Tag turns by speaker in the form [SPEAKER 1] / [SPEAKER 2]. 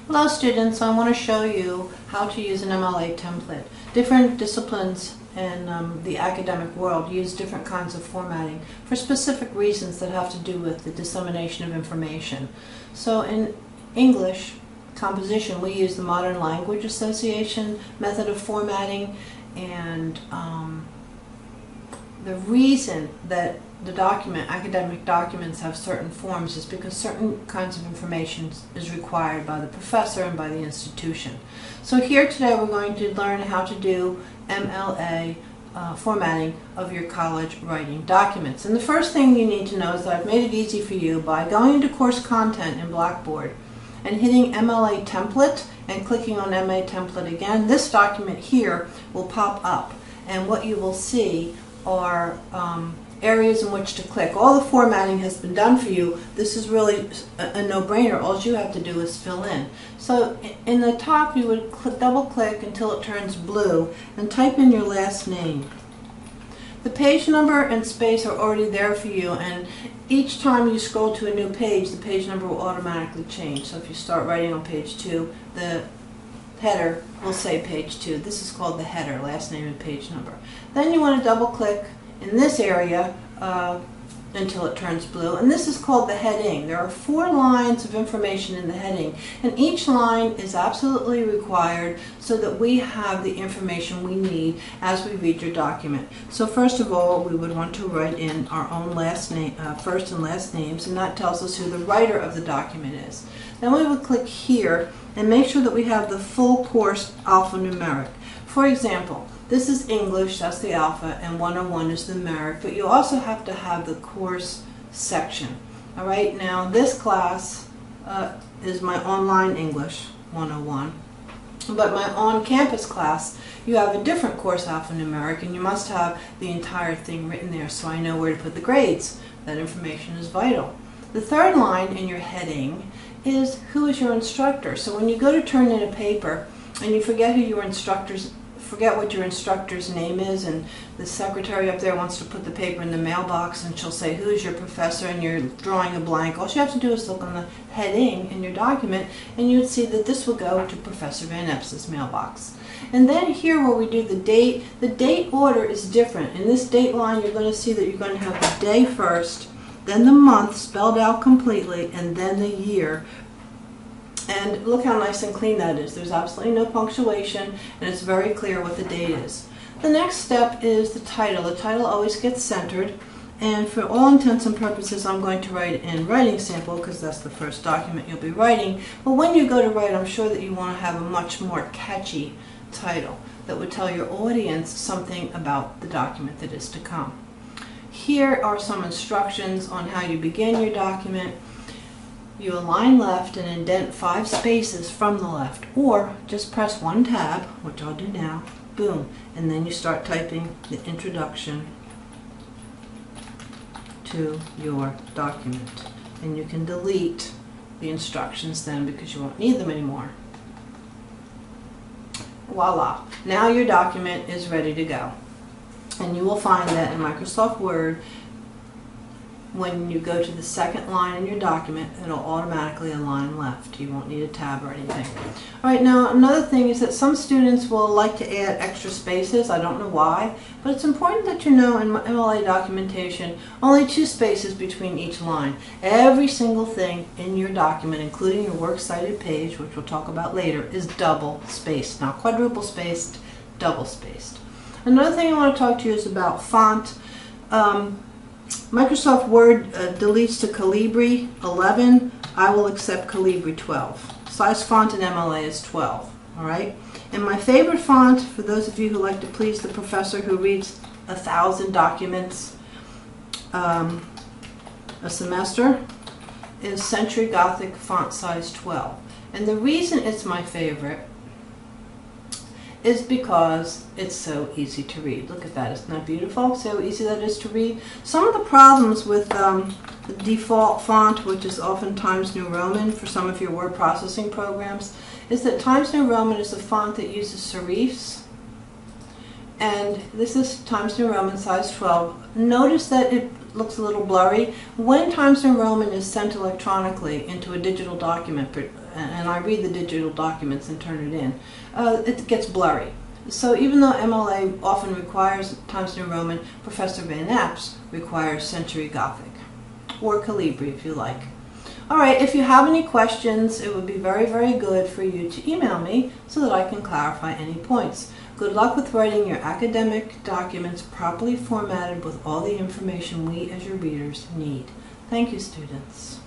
[SPEAKER 1] Hello students, I want to show you how to use an MLA template. Different disciplines in the academic world use different kinds of formatting for specific reasons that have to do with the dissemination of information. So in English composition we use the Modern Language Association method of formatting, and the reason that the academic documents have certain forms is because certain kinds of information is required by the professor and by the institution. So here today we're going to learn how to do MLA formatting of your college writing documents. And the first thing you need to know is that I've made it easy for you by going into course content in Blackboard and hitting MLA Template and clicking on MLA Template again. This document here will pop up, and what you will see are areas in which to click. All the formatting has been done for you. This is really a no-brainer. All you have to do is fill in. So in the top you would double click until it turns blue and type in your last name. The page number and space are already there for you, and each time you scroll to a new page, the page number will automatically change. So if you start writing on page 2, the header will say page 2. This is called the header, last name and page number. Then you want to double click in this area until it turns blue, and this is called the heading. There are 4 lines of information in the heading, and each line is absolutely required so that we have the information we need as we read your document. So first of all, we would want to write in our own last name, first and last names, and that tells us who the writer of the document is. Then we would click here and make sure that we have the full course alphanumeric. For example, this is English, that's the alpha, and 101 is the numeric, but you also have to have the course section. All right, now this class is my online English 101, but my on-campus class, you have a different course alphanumeric, and you must have the entire thing written there so I know where to put the grades. That information is vital. The third line in your heading is who is your instructor. So when you go to turn in a paper and you forget what your instructor's name is, and the secretary up there wants to put the paper in the mailbox and she'll say, who's your professor, and you're drawing a blank, all you have to do is look on the heading in your document and you would see that this will go to Professor Van Eps's mailbox. And then here where we do the date order is different. In this date line you're going to see that you're going to have the day first, then the month spelled out completely, and then the year. And look how nice and clean that is. There's absolutely no punctuation, and it's very clear what the date is. The next step is the title. The title always gets centered, and for all intents and purposes I'm going to write in writing sample because that's the first document you'll be writing. But when you go to write, I'm sure that you want to have a much more catchy title that would tell your audience something about the document that is to come. Here are some instructions on how you begin your document. You align left and indent 5 spaces from the left, or just press 1 tab, which I'll do now, boom, and then you start typing the introduction to your document. And you can delete the instructions then because you won't need them anymore. Voila! Now your document is ready to go. And you will find that in Microsoft Word, when you go to the second line in your document, it'll automatically align left. You won't need a tab or anything. All right, now another thing is that some students will like to add extra spaces. I don't know why, but it's important that you know in MLA documentation, only 2 spaces between each line. Every single thing in your document, including your works cited page, which we'll talk about later, is double spaced, not quadruple spaced, double spaced. Another thing I want to talk to you is about font. Microsoft Word deletes to Calibri 11. I will accept Calibri 12. Size font in MLA is 12. All right. And my favorite font, for those of you who like to please the professor who reads 1,000 documents a semester, is Century Gothic font size 12. And the reason it's my favorite is because it's so easy to read. Look at that, isn't that beautiful? So easy that is to read. Some of the problems with the default font, which is often Times New Roman for some of your word processing programs, is that Times New Roman is a font that uses serifs, and this is Times New Roman size 12. Notice that it looks a little blurry. When Times New Roman is sent electronically into a digital document, and I read the digital documents and turn it in, it gets blurry. So even though MLA often requires Times New Roman, Professor Van Apps requires Century Gothic, or Calibri if you like. Alright, if you have any questions, it would be very, very good for you to email me so that I can clarify any points. Good luck with writing your academic documents properly formatted with all the information we as your readers need. Thank you, students.